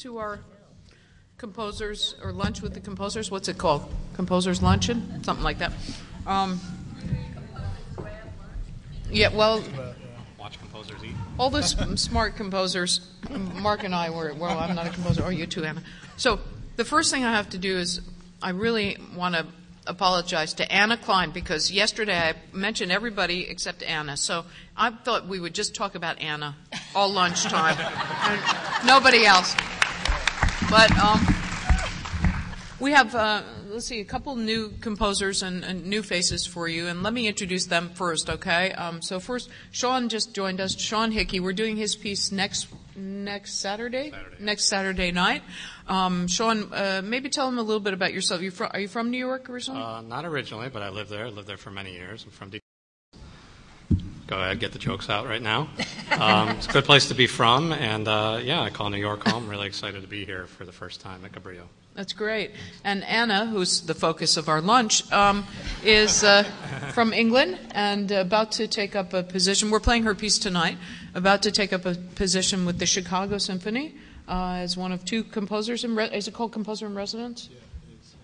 to our composers, or lunch with the composers. What's it called? Composers Luncheon? Something like that. Yeah, well, watch composers eat. all the smart composers, Mark and I were, well, I'm not a composer, or you too, Anna. So the first thing I have to do is I really want to apologize to Anna Klein, because yesterday I mentioned everybody except Anna. So I thought we would just talk about Anna all lunchtime, and nobody else. But we have, let's see, a couple new composers and new faces for you, and let me introduce them first, okay? So first, Sean just joined us. Sean Hickey. We're doing his piece next Saturday? Next Saturday night. Sean, maybe tell them a little bit about yourself. Are you from New York originally? Not originally, but I lived there. I lived there for many years. I'm from Detroit. Go ahead, get the jokes out right now. It's a good place to be from, and yeah, I call New York home. I'm really excited to be here for the first time at Cabrillo. That's great. And Anna, who's the focus of our lunch, is from England and about to take up a position. We're playing her piece tonight, about to take up a position with the Chicago Symphony as one of two composers. Is it called Composer in Residence? Yeah, it is.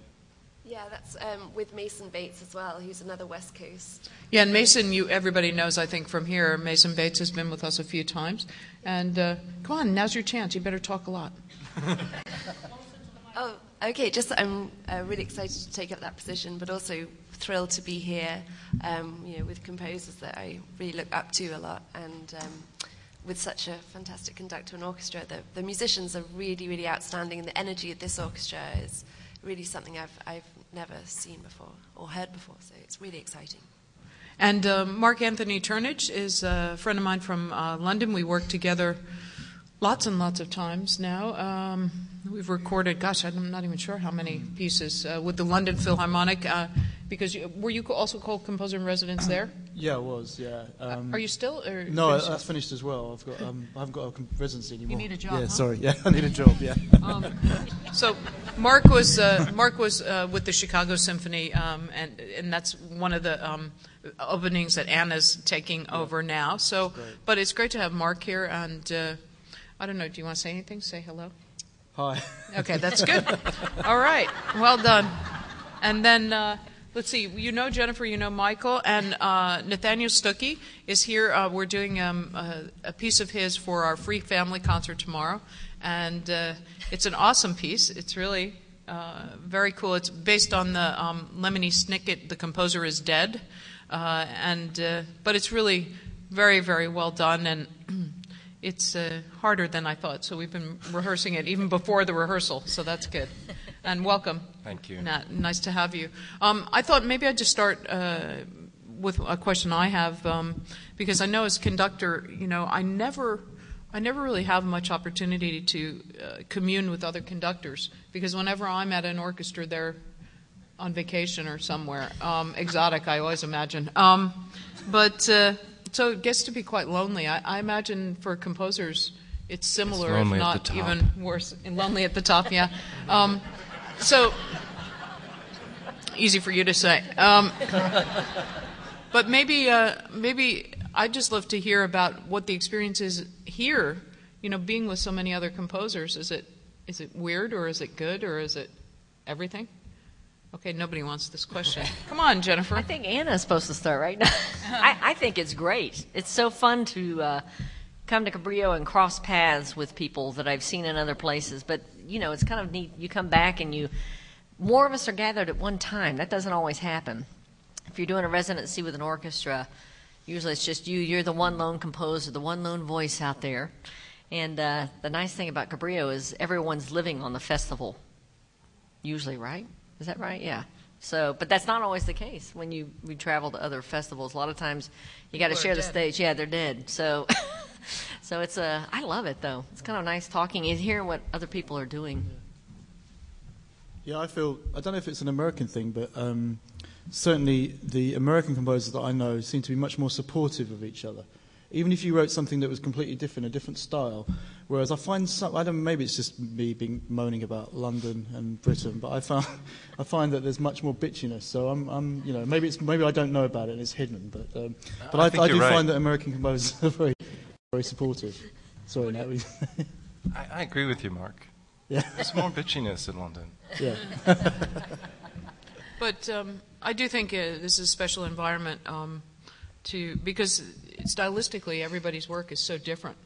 Yeah, that's with Mason Bates as well, who's another West Coast. Yeah, and Mason, everybody knows, I think, from here. Mason Bates has been with us a few times. And come on, now's your chance. You better talk a lot. Oh, okay. Just I'm really excited to take up that position, but also thrilled to be here, with composers that I really look up to a lot, and with such a fantastic conductor and orchestra. The musicians are really, really outstanding, and the energy of this orchestra is really something I've never seen before or heard before. So it's really exciting. And Mark Anthony Turnage is a friend of mine from London. We work together lots and lots of times now. We've recorded, gosh, I'm not even sure how many pieces with the London Philharmonic, because were you also called Composer in Residence there? Yeah, I was, yeah. Are you still? Or no, that's finished as well. I haven't got a residency anymore. You need a job, Yeah, huh? sorry, yeah, I need a job, yeah. So Mark was with the Chicago Symphony, and that's one of the openings that Anna's taking over now. So, but it's great to have Mark here, and I don't know, do you want to say anything? Say hello. Hi. Okay, that's good. All right, well done. And then, let's see, you know Jennifer, you know Michael, and Nathaniel Stuckey is here. We're doing a piece of his for our free family concert tomorrow, and it's an awesome piece. It's really very cool. It's based on the Lemony Snicket, The Composer is Dead, but it's really very, very well done, and it's harder than I thought, so we've been rehearsing it even before the rehearsal, so that's good. And welcome. Thank you. Nat, nice to have you. I thought maybe I'd just start with a question I have, because I know as conductor, I never really have much opportunity to commune with other conductors, because whenever I'm at an orchestra, they're on vacation or somewhere exotic, I always imagine. So it gets to be quite lonely. I imagine for composers it's similar, if not even worse. And lonely at the top, yeah. So easy for you to say. But maybe I'd just love to hear about what the experience is here. Being with so many other composers. Is it weird, or is it good, or is it everything? Okay, nobody wants this question. Come on, Jennifer. I think Anna's supposed to start right now. I think it's great. It's so fun to come to Cabrillo and cross paths with people that I've seen in other places. But, it's kind of neat. You come back and more of us are gathered at one time. That doesn't always happen. If you're doing a residency with an orchestra, usually it's just you. You're the one lone composer, the one lone voice out there. And the nice thing about Cabrillo is everyone's living on the festival, usually, right? Is that right? Yeah. So, but that's not always the case when we travel to other festivals. A lot of times you got to share the stage. Yeah, they're dead. So, it's I love it though. It's kind of nice talking and hearing what other people are doing. Yeah, I don't know if it's an American thing, but certainly the American composers that I know seem to be much more supportive of each other. Even if you wrote something that was completely different, a different style. Whereas I find maybe it's just me moaning about London and Britain, but I find that there's much more bitchiness. So maybe I don't know about it and it's hidden, but I do find that American composers are very, very supportive. Sorry, Nat. I agree with you, Mark. Yeah. There's more bitchiness in London. Yeah. But I do think this is a special environment because stylistically everybody's work is so different.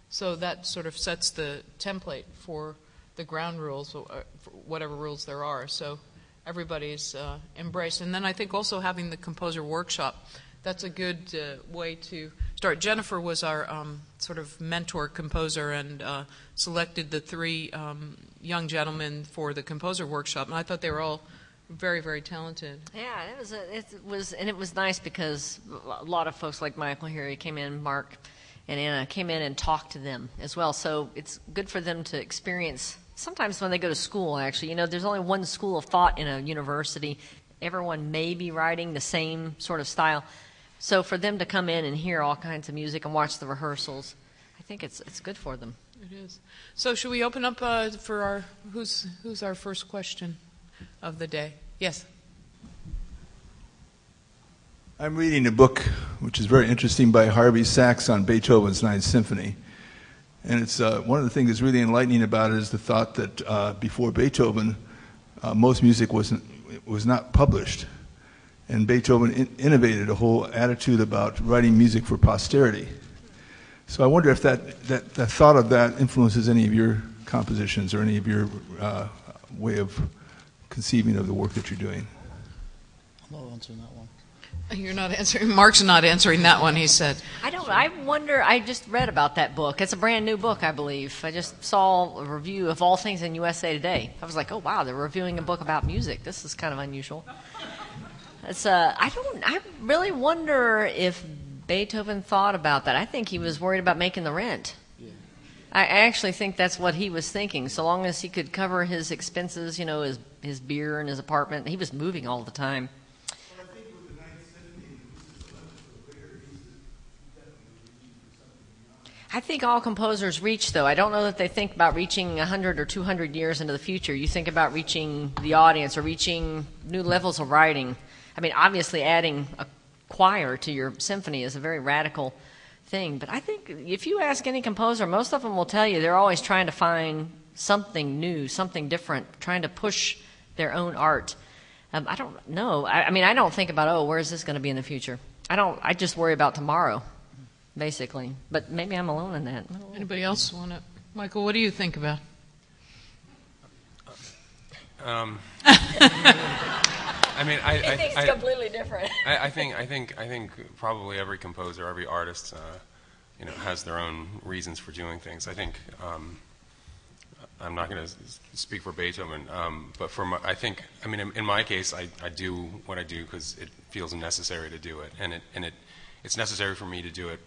So that sort of sets the template for the ground rules, for whatever rules there are. So everybody's embraced. And then I think also having the composer workshop, that's a good way to start. Jennifer was our sort of mentor composer and selected the 3 young gentlemen for the composer workshop. And I thought they were all very, very talented. Yeah, it was nice because a lot of folks like Michael here, he came in, Mark and Anna came in and talked to them as well. So it's good for them to experience. Sometimes when they go to school, actually, there's only one school of thought in a university. Everyone may be writing the same sort of style. So for them to come in and hear all kinds of music and watch the rehearsals, I think it's good for them. It is. So should we open up for our who's our first question of the day? Yes. I'm reading a book which is very interesting by Harvey Sachs on Beethoven's Ninth Symphony. And it's one of the things that's really enlightening about it is the thought that before Beethoven, most music was not published. And Beethoven innovated a whole attitude about writing music for posterity. So I wonder if that thought of that influences any of your compositions or any of your way of conceiving of the work that you're doing. I'm not answering that one. You're not answering. Mark's not answering that one, he said. I wonder, I just read about that book. It's a brand new book, I believe. I just saw a review of all things in USA Today. I was like, oh, wow, they're reviewing a book about music. This is kind of unusual. I really wonder if Beethoven thought about that. I think he was worried about making the rent. Yeah. I actually think that's what he was thinking. So long as he could cover his expenses, his beer and his apartment, he was moving all the time. I think all composers reach, though. I don't know that they think about reaching 100 or 200 years into the future. You think about reaching the audience or reaching new levels of writing. I mean, obviously adding a choir to your symphony is a very radical thing. But I think if you ask any composer, most of them will tell you they're always trying to find something new, something different, trying to push their own art. I don't know. I mean, I don't think about, where is this going to be in the future? I just worry about tomorrow, basically. But maybe I'm alone in that. Anybody else want to? Michael, what do you think about? I mean, I think it's completely different. I think probably every composer, every artist, has their own reasons for doing things. I think I'm not going to speak for Beethoven, but in my case, I do what I do because it feels necessary to do it, and it's necessary for me to do it,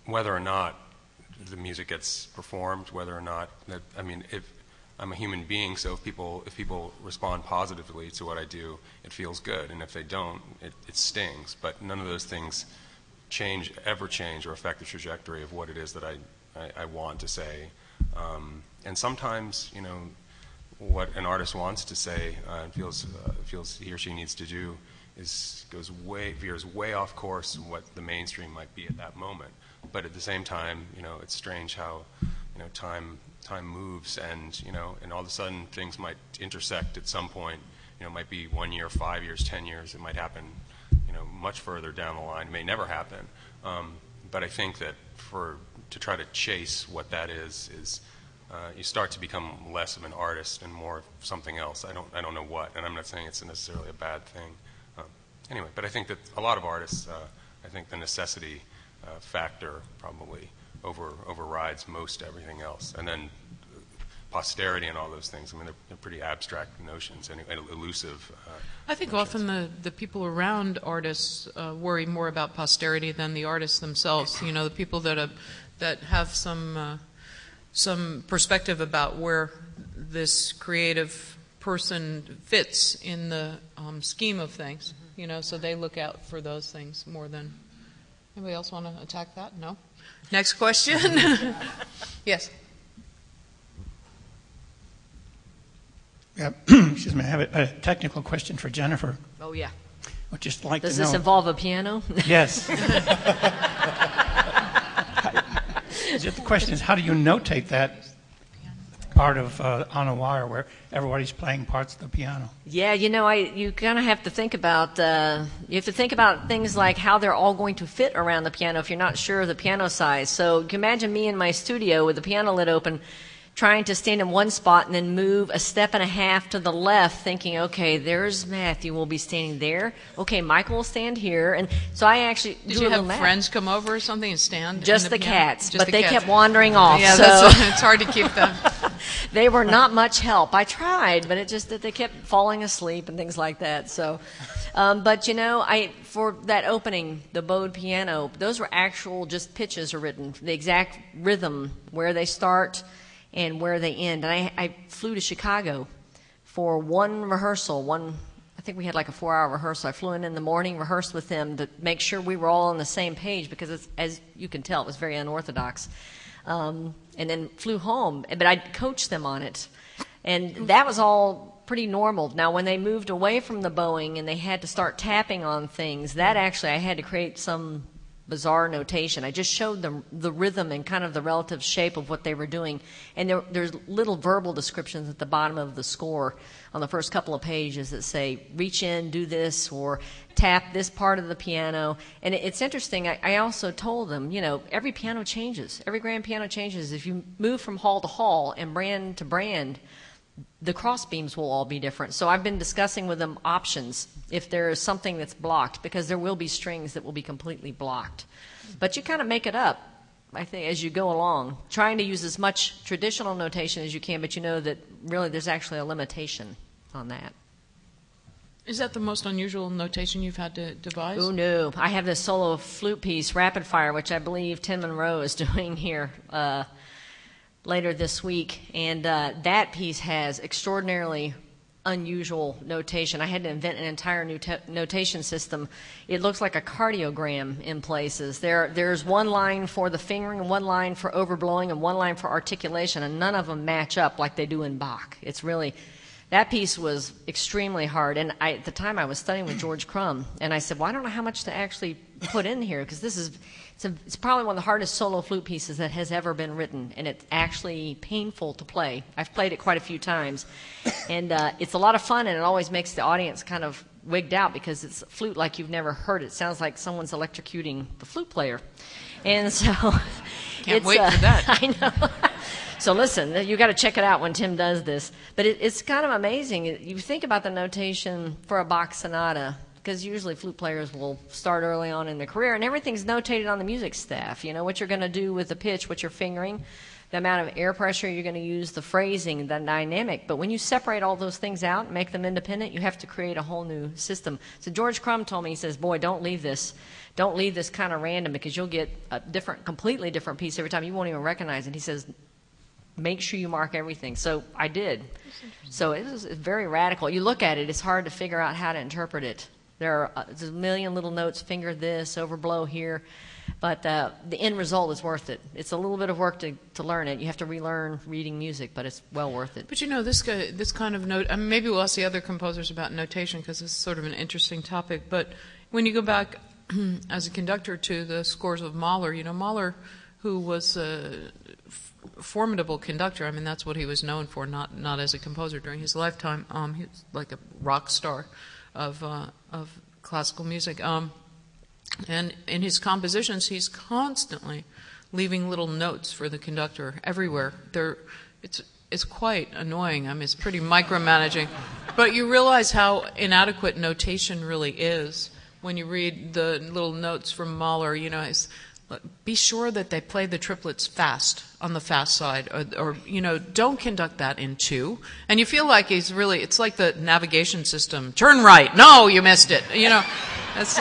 whether or not the music gets performed, whether or not that. I mean, if I'm a human being, so if people respond positively to what I do, it feels good, and if they don't, it stings. But none of those things ever change or affect the trajectory of what it is that I want to say. And sometimes, what an artist wants to say and feels he or she needs to do veers way off course what the mainstream might be at that moment. But at the same time, it's strange how time moves, and and all of a sudden things might intersect at some point. It might be 1 year, 5 years, 10 years. It might happen, much further down the line. It may never happen. But I think that to try to chase what that is you start to become less of an artist and more of something else. I don't know what, and I'm not saying it's necessarily a bad thing. Anyway, but I think that a lot of artists, I think the necessity factor probably overrides most everything else. And then posterity and all those things, I mean, they're pretty abstract notions and elusive. I think notions. Often the people around artists worry more about posterity than the artists themselves. The people that have some perspective about where this creative person fits in the scheme of things. So they look out for those things more than. Anybody else want to attack that? No? Next question. Yes. Yeah, excuse me. I have a technical question for Jennifer. Oh, yeah. I'd just like Does to know. this involve a piano? Yes. The question is, how do you notate that part of On a Wire where everybody's playing parts of the piano. Yeah, you kind of have to think about things like how they're all going to fit around the piano if you're not sure of the piano size. So you can imagine me in my studio with the piano lid open, trying to stand in one spot and then move a step and a half to the left, thinking, okay, there's Matthew will be standing there. Okay, Michael will stand here. And so I actually Did you have friends come over or something and stand? Just in the piano? cats, Just but the they cats. kept wandering off. Yeah, so it's hard to keep them. they were not much help. I tried, but it just that they kept falling asleep and things like that. So, but for that opening, the bowed piano, those were actual just pitches are written, the exact rhythm, where they start and where they end. And I flew to Chicago for one rehearsal. I think we had like a 4-hour rehearsal. I flew in the morning, rehearsed with them to make sure we were all on the same page because, as you can tell, it was very unorthodox. And then flew home, but I coached them on it. And that was all pretty normal. Now, when they moved away from the bowing and they had to start tapping on things, that actually I had to create some bizarre notation. I just showed them the rhythm and kind of the relative shape of what they were doing. And there's little verbal descriptions at the bottom of the score on the first couple of pages that say, reach in, do this, or tap this part of the piano. And it's interesting. I also told them, every piano changes. Every grand piano changes. If you move from hall to hall and brand to brand, the cross beams will all be different. So I've been discussing with them options if there is something that's blocked, because there will be strings that will be completely blocked. But you kind of make it up, I think, as you go along, trying to use as much traditional notation as you can, but you know that really there's actually a limitation on that. Is that the most unusual notation you've had to devise? Oh, no. I have this solo flute piece, Rapid Fire, which I believe Tim Monroe is doing here later this week, and that piece has extraordinarily unusual notation. I had to invent an entire new notation system. It looks like a cardiogram in places. There's one line for the fingering, one line for overblowing, and one line for articulation, and none of them match up like they do in Bach. It's really, that piece was extremely hard, and at the time I was studying with George Crumb, and I said, well, I don't know how much to actually put in here, because it's probably one of the hardest solo flute pieces that has ever been written, and it's actually painful to play. I've played it quite a few times, and it's a lot of fun, and it always makes the audience kind of wigged out because it's a flute like you've never heard it. It sounds like someone's electrocuting the flute player. And so Can't wait for that. I know. So listen, you got to check it out when Tim does this. But it's kind of amazing. You think about the notation for a Bach sonata, because usually flute players will start early on in their career, and everything's notated on the music staff. You know what you're going to do with the pitch, what you're fingering, the amount of air pressure you're going to use, the phrasing, the dynamic. But when you separate all those things out and make them independent, you have to create a whole new system. So George Crumb told me, he says, boy, don't leave this kind of random, because you'll get a completely different piece every time. You won't even recognize it. He says, make sure you mark everything. So I did. So it was very radical. You look at it, it's hard to figure out how to interpret it. There's a million little notes, finger this, overblow here. But the end result is worth it. It's a little bit of work to learn it. You have to relearn reading music, but it's well worth it. But this kind of note, maybe we'll ask the other composers about notation, because it's sort of an interesting topic. But when you go back as a conductor to the scores of Mahler, Mahler, who was a formidable conductor, I mean, that's what he was known for, not as a composer during his lifetime. He was like a rock star of classical music. And in his compositions, he's constantly leaving little notes for the conductor everywhere. It's quite annoying. I mean, it's pretty micromanaging. But you realize how inadequate notation really is when you read the little notes from Mahler. Be sure that they play the triplets fast on the fast side, or don't conduct that in two. And you feel like it's like the navigation system. Turn right. No, you missed it. That's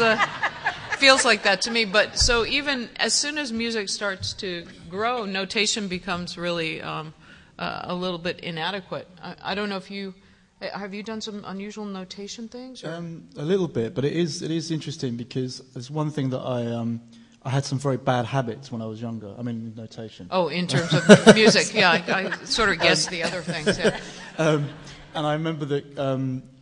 feels like that to me. But so even as soon as music starts to grow, notation becomes really a little bit inadequate. I don't know if have you done some unusual notation things? Or? A little bit, but it is interesting, because there's one thing that I had some very bad habits when I was younger. I mean, notation. Oh, in terms of music, yeah. I sort of guessed the other things. Yeah. And I remember that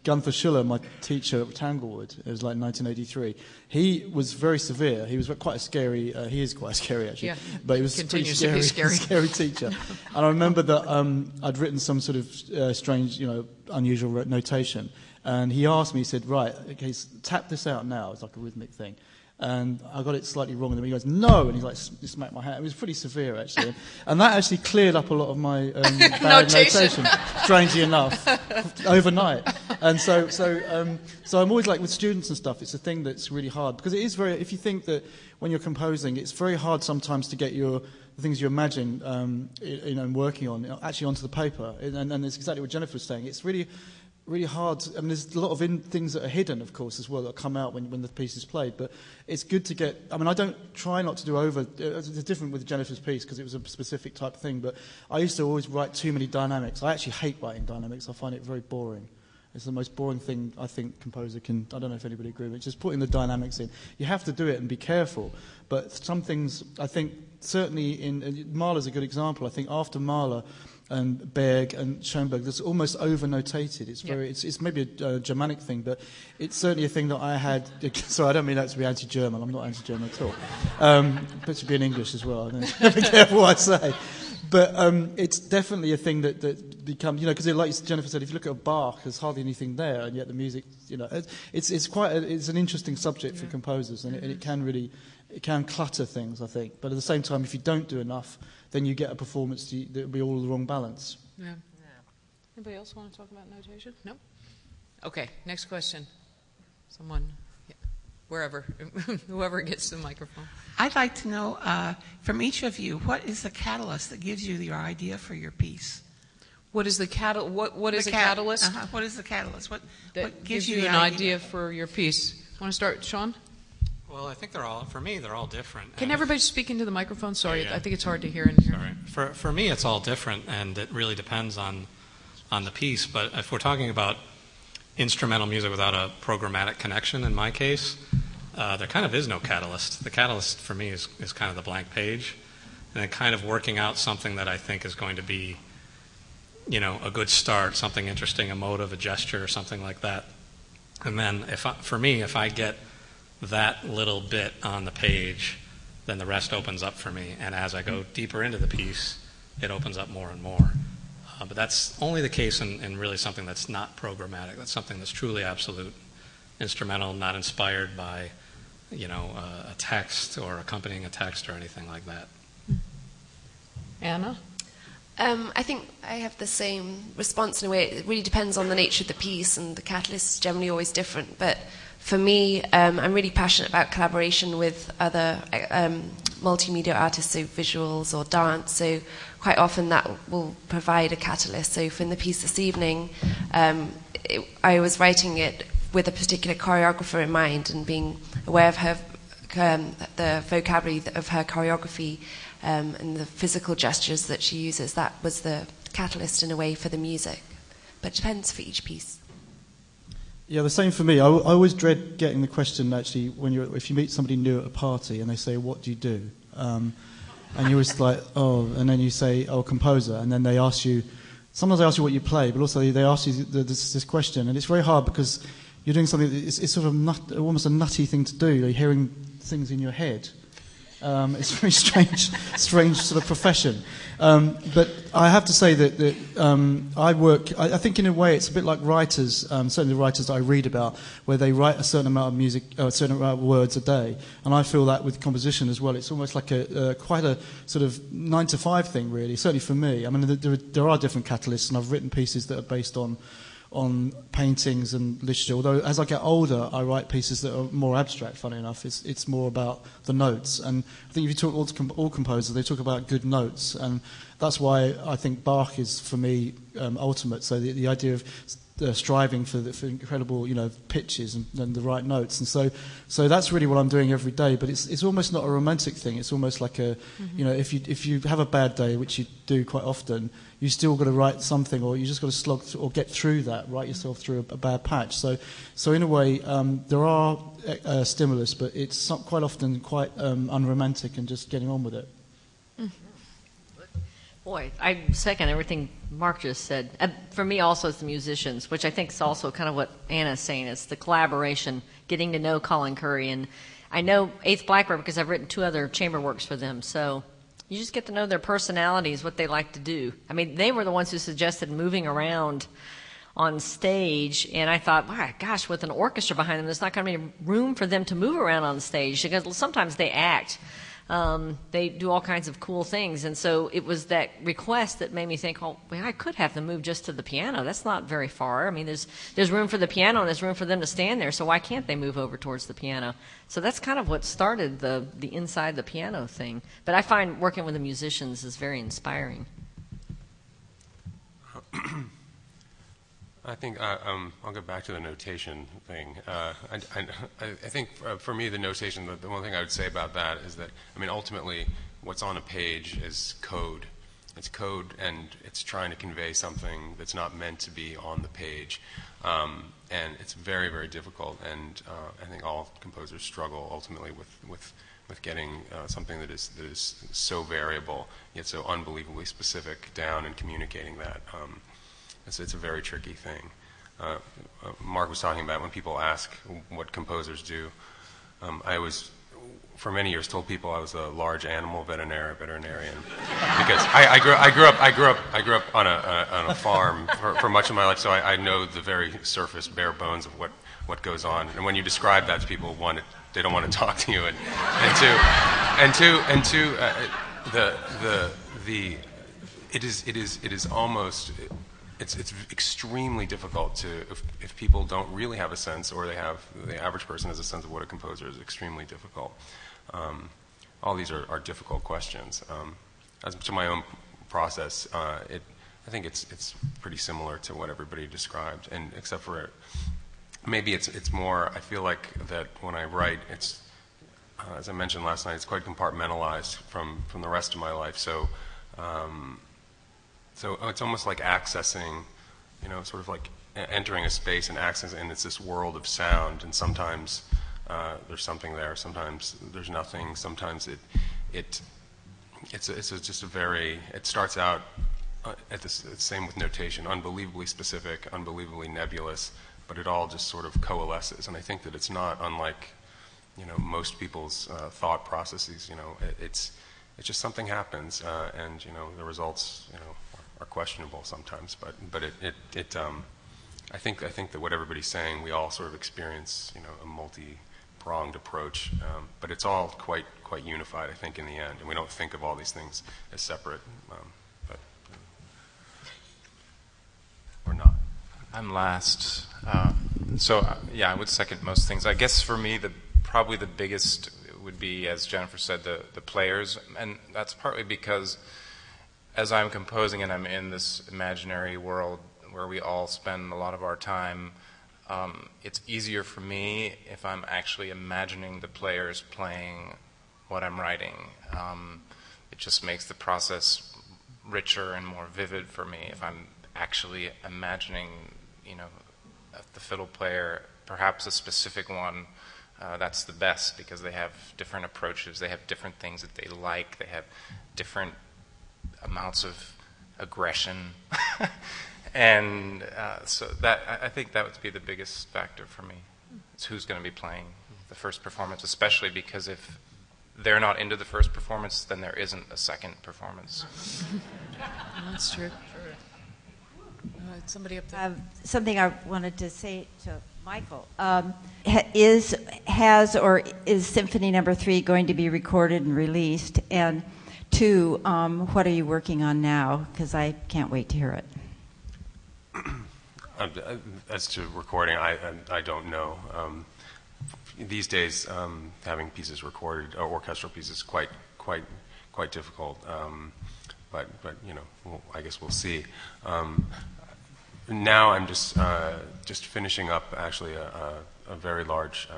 Gunther Schuller, my teacher at Tanglewood, it was like 1983, he was very severe. He was quite a scary, he is quite scary actually, Yeah. but he was Continues pretty to be scary, scary. scary teacher. And I remember that I'd written some sort of strange, unusual notation. And he asked me, he said, right, okay, tap this out now. It's like a rhythmic thing. And I got it slightly wrong, and then he goes, no, and he's like, smacked my hand. It was pretty severe, actually. And that actually cleared up a lot of my bad notation, strangely enough, overnight. And so I'm always like, with students and stuff, it's a thing that's really hard, because it is very, if you think that when you're composing, it's very hard sometimes to get the things you imagine, working on, actually onto the paper. And it's exactly what Jennifer was saying. It's really hard. I mean, there's a lot of things that are hidden, of course, as well, that come out when the piece is played. But it's good to get... I mean, I don't try not to do over... It's different with Jennifer's piece because it was a specific type of thing. But I used to always write too many dynamics. I actually hate writing dynamics. I find it very boring. It's the most boring thing I think composer can... I don't know if anybody agrees with it. Just putting the dynamics in. You have to do it and be careful. But some things, I think, certainly Mahler's a good example. I think after Mahler... and Berg and Schoenberg, that's almost over-notated. It's very, it's maybe a Germanic thing, but it's certainly a thing that I had. Sorry, I don't mean that to be anti-German. I'm not anti-German at all. But to be in English as well. Be careful what I say. But it's definitely a thing that becomes, because like Jennifer said, if you look at Bach, there's hardly anything there, and yet the music, it's an interesting subject for composers, and it can clutter things, I think. But at the same time, if you don't do enough, then you get a performance that will be all the wrong balance. Yeah. Anybody else want to talk about notation? No? Okay, next question. Someone, wherever, whoever gets the microphone. I'd like to know from each of you, what is the catalyst that gives you your idea for your piece? What is the What is a catalyst? What is the catalyst? What gives you an idea for your piece? Want to start, Sean? Well, I think they're all different. Can everybody speak into the microphone? Sorry, Yeah. I think it's hard to hear in here. Sorry. For me, it's all different, and it really depends on the piece. But if we're talking about instrumental music without a programmatic connection, in my case, there kind of is no catalyst. The catalyst for me is kind of the blank page, and then kind of working out something that I think is going to be, a good start, something interesting, a motive, a gesture, or something like that. And then if I get that little bit on the page, then the rest opens up for me. And as I go deeper into the piece, it opens up more and more. But that's only the case in really something that's not programmatic. That's something that's truly absolute, instrumental, not inspired by, a text or accompanying a text or anything like that. Anna? I think I have the same response in a way. It really depends on the nature of the piece, and the catalyst is generally always different. But for me, I'm really passionate about collaboration with other multimedia artists, so visuals or dance. So quite often that will provide a catalyst. So in the piece this evening, I was writing it with a particular choreographer in mind and being aware of her, the vocabulary of her choreography and the physical gestures that she uses. That was the catalyst in a way for the music. But it depends for each piece. Yeah, the same for me. I always dread getting the question, actually, if you meet somebody new at a party and they say, what do you do? And you're always like, and then you say, composer. And then they ask you, sometimes they ask you what you play, but also they ask you this question. And it's very hard because you're doing something, it's sort of almost a nutty thing to do. You're hearing things in your head. It's a very strange sort of profession. But I have to say that I work, I think in a way it's a bit like writers, certainly the writers that I read about, where they write a certain amount of music, a certain amount of words a day. And I feel that with composition as well. It's almost like quite a sort of 9-to-5 thing, really, certainly for me. I mean, there are different catalysts, and I've written pieces that are based on paintings and literature. Although as I get older, I write pieces that are more abstract. Funny enough, it's more about the notes. And I think if you talk all composers, they talk about good notes, and that's why I think Bach is for me ultimate. So the idea of striving for incredible, pitches and the right notes, and so that's really what I'm doing every day. But it's almost not a romantic thing. It's almost like if you have a bad day, which you do quite often, you still got to write something, or you just got to slog or get through that, write yourself through a bad patch. So in a way, there are stimulus, but it's quite often quite unromantic and just getting on with it. Boy, I second everything Mark just said. For me, also, it's the musicians, which I think is also kind of what Anna's saying. It's the collaboration, getting to know Colin Curry. And I know Eighth Blackbird because I've written 2 other chamber works for them. So you just get to know their personalities, what they like to do. I mean, they were the ones who suggested moving around on stage, and I thought, my gosh, with an orchestra behind them, there's not going to be room for them to move around on stage because sometimes they act. They do all kinds of cool things, and so it was that request that made me think, oh, well, I could have them move just to the piano. That's not very far. I mean, there's room for the piano and there's room for them to stand there, so why can't they move over towards the piano? So that's kind of what started the inside the piano thing. But I find working with the musicians is very inspiring. I think I'll get back to the notation thing. I think for me, the notation, the one thing I would say about that is that, I mean, ultimately, what's on a page is code. It's code, and it's trying to convey something that's not meant to be on the page. And it's very, very difficult, and I think all composers struggle ultimately with getting something that is so variable, yet so unbelievably specific down and communicating that. It's a very tricky thing. Mark was talking about when people ask what composers do. I was, for many years, told people I was a large animal veterinarian because I grew up on a farm for much of my life, so I know the very surface, bare bones of what goes on. And when you describe that to people, one, they don't want to talk to you, and two, it is almost. It's extremely difficult to, if people don't really have a sense, or the average person has a sense of what a composer is, extremely difficult. All these are difficult questions. As to my own process, I think it's pretty similar to what everybody described, and except for maybe it's more, I feel like that when I write, it's, as I mentioned last night, it's quite compartmentalized from the rest of my life. So it's almost like accessing, sort of like entering a space and accessing, and it's this world of sound, and sometimes there's something there, sometimes there's nothing, sometimes it starts out same with notation, unbelievably specific, unbelievably nebulous, but it all just sort of coalesces, and I think that it's not unlike, most people's thought processes, it's just something happens, and, the results, are questionable sometimes, but I think that what everybody's saying, we all sort of experience, a multi-pronged approach, but it's all quite unified, I think, in the end, and we don't think of all these things as separate, but or not. I'm last, yeah, I would second most things. I guess for me, probably the biggest would be, as Jennifer said, the players, and that's partly because as I'm composing and I'm in this imaginary world where we all spend a lot of our time, it's easier for me if I'm actually imagining the players playing what I'm writing. It just makes the process richer and more vivid for me if I'm actually imagining, the fiddle player, perhaps a specific one, that's the best because they have different approaches, they have different things that they like, they have different amounts of aggression, and so that I think that would be the biggest factor for me. It's who's going to be playing the first performance, especially because if they're not into the first performance, then there isn't a second performance. That's true. Somebody up there. Something I wanted to say to Michael is Symphony No. 3 going to be recorded and released? And 2, what are you working on now? Because I can't wait to hear it. As to recording, I don't know. These days, having pieces recorded, orchestral pieces, quite difficult. But I guess we'll see. Now I'm just finishing up actually a very large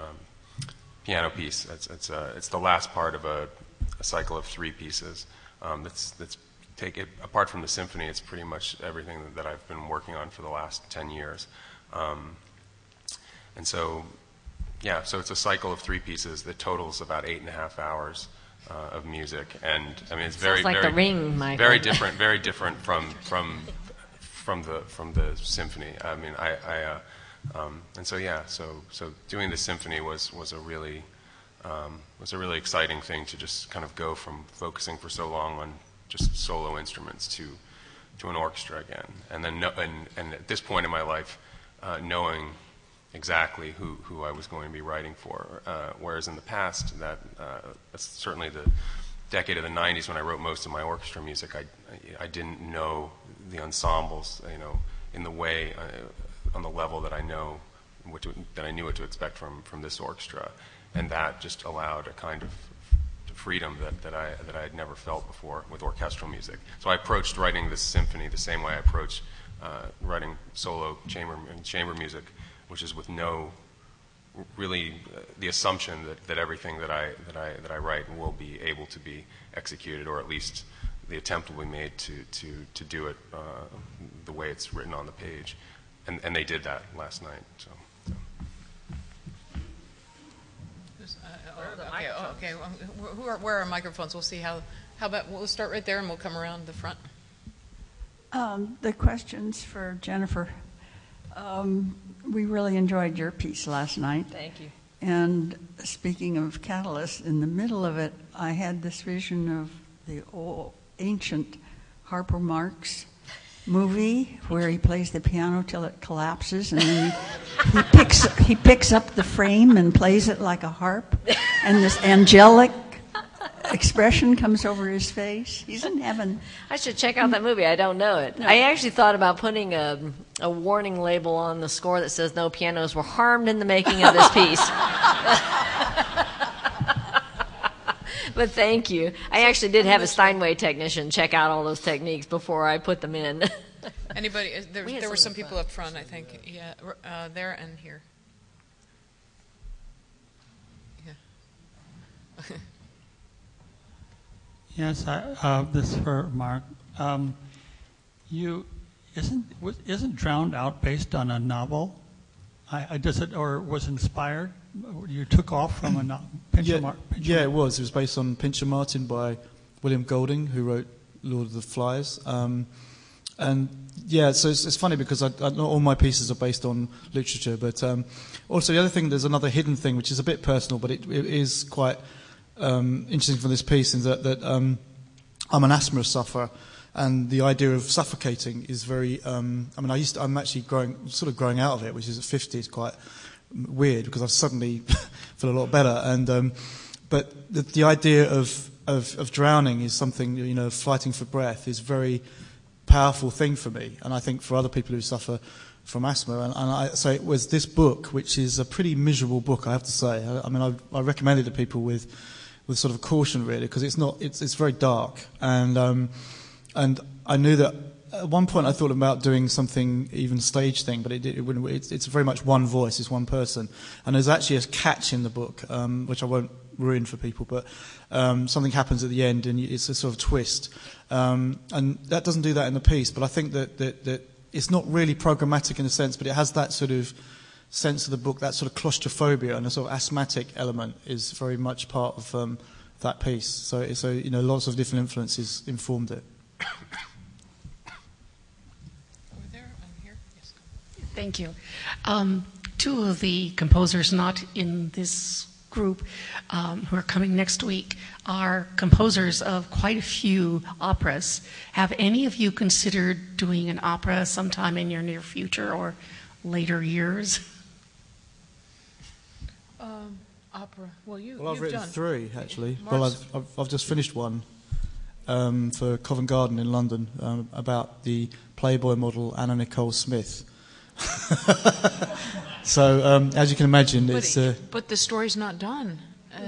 piano piece. It's the last part of a cycle of 3 pieces. Apart from the symphony, it's pretty much everything that I've been working on for the last 10 years. And so, yeah, so it's a cycle of 3 pieces that totals about 8.5 hours. of music, and I mean it's Sounds very like very The Ring, Michael. very different from the symphony. I mean and so yeah, so doing the symphony was a really exciting thing to just kind of go from focusing for so long on just solo instruments to an orchestra again, and then and at this point in my life, knowing exactly who I was going to be writing for, whereas in the past, that's certainly the decade of the 90s when I wrote most of my orchestra music, I didn't know the ensembles, in the way, on the level that I know, that I knew what to expect from this orchestra, and that just allowed a kind of freedom that I had never felt before with orchestral music. So I approached writing this symphony the same way I approach writing solo chamber music, which is with no really the assumption that everything that I write will be able to be executed, or at least the attempt will be made to do it the way it's written on the page, and they did that last night. So. Okay. Where are microphones? We'll see how about we'll start right there and we'll come around the front. The question's for Jennifer. We really enjoyed your piece last night. Thank you. And speaking of Catalyst, in the middle of it, I had this vision of the old ancient Harpo Marx movie where he plays the piano till it collapses, and then he picks up the frame and plays it like a harp, and this angelic expression comes over his face. He's in heaven. I should check out that movie. I don't know it. No. I actually thought about putting a warning label on the score that says no pianos were harmed in the making of this piece. But thank you. I actually did have a Steinway technician check out all those techniques before I put them in. Anybody? There were some people up front, I think. Yeah, there and here. Yeah. Yes, this is for Mark. Isn't Drowned Out based on a novel? Does it, or was inspired? You took off from a novel? Yeah, it was. It was based on Pincher Martin by William Golding, who wrote Lord of the Flies. And yeah, so it's funny because not all my pieces are based on literature, but also the other thing, there's another hidden thing which is a bit personal, but it is quite interesting for this piece, in that I'm an asthma sufferer, and the idea of suffocating is very. I'm actually growing out of it, which is at 50 is quite weird because I've suddenly feel a lot better, and but the idea of drowning is something, fighting for breath is a very powerful thing for me, and I think for other people who suffer from asthma, so it was this book, which is a pretty miserable book, I have to say. I recommend it to people with sort of caution, really, because it's very dark, and I knew that at one point I thought about doing something even stage thing, but it's very much one voice, it's one person, and there's actually a catch in the book, which I won't ruin for people, but something happens at the end and it's a sort of twist, and that doesn't do that in the piece, but I think that it's not really programmatic in a sense, but it has that sort of sense of the book, that sort of claustrophobia and a sort of asthmatic element is very much part of that piece. So lots of different influences informed it. Over there and here. Yes. Thank you. Two of the composers not in this group who are coming next week are composers of quite a few operas. Have any of you considered doing an opera sometime in your near future or later years? Opera. Well, I've written done 3 actually. Well, I've just finished one for Covent Garden in London about the Playboy model Anna Nicole Smith. So as you can imagine, but the story's not done.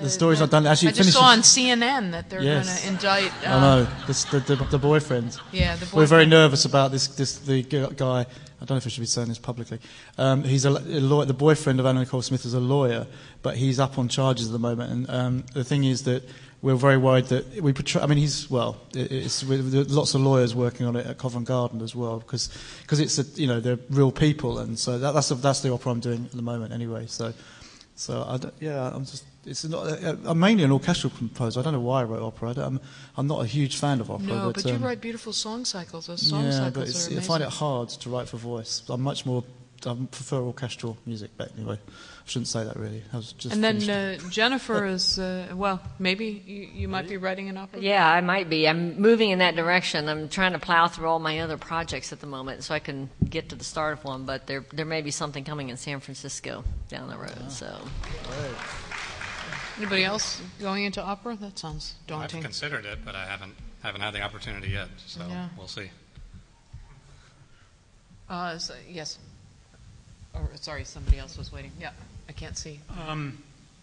The story's not done. Actually, I just saw on CNN that they're going to indict. I know the boyfriend. Yeah, the boyfriend. We're very nervous about the guy. I don't know if I should be saying this publicly. He's a lawyer. The boyfriend of Anna Nicole Smith is a lawyer, but he's up on charges at the moment. And the thing is that we're very worried that we portray. I mean, there's lots of lawyers working on it at Covent Garden as well, because it's they're real people, and so that's the opera I'm doing at the moment anyway. So So I'm mainly an orchestral composer. I don't know why I wrote opera. I'm not a huge fan of opera. No, but you write beautiful song cycles. Those song yeah, cycles but are amazing. I find it hard to write for voice. I prefer orchestral music, but anyway, I shouldn't say that really. I was just and then Jennifer is, maybe you might be writing an opera? Yeah, I might be. I'm moving in that direction. I'm trying to plow through all my other projects at the moment so I can get to the start of one, but there may be something coming in San Francisco down the road. So. Right. Anybody else going into opera? That sounds daunting. I've considered it, but I haven't had the opportunity yet, so we'll see. Yes. Or, sorry, somebody else was waiting. Yeah, I can't see.